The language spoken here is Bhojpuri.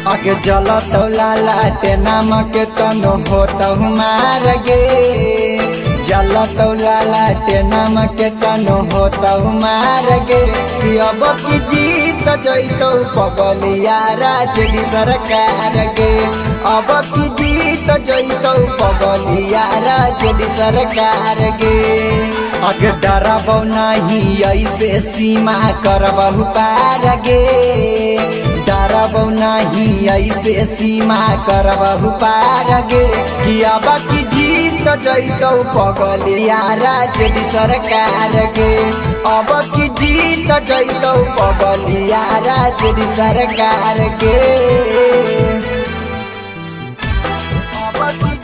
आगे जलत लाटे नामक तनो होत मार गे जलत लाटे नामक तनो होत मार गे कि अब की जीत जैतो पगलिया राजली सरकार गे अब की जीत जैतो पगलिया राजली सरकार गे अगे डरबौ नहीं ऐसे सीमा करबहु पार गे डरबौ नहीं ऐसे सीमा करबहु पार गे कि अब की जीत जैतौ पगलिया राजली सरकार गे अब की जीत जैतौ पगलिया राजली सरकार गे अब की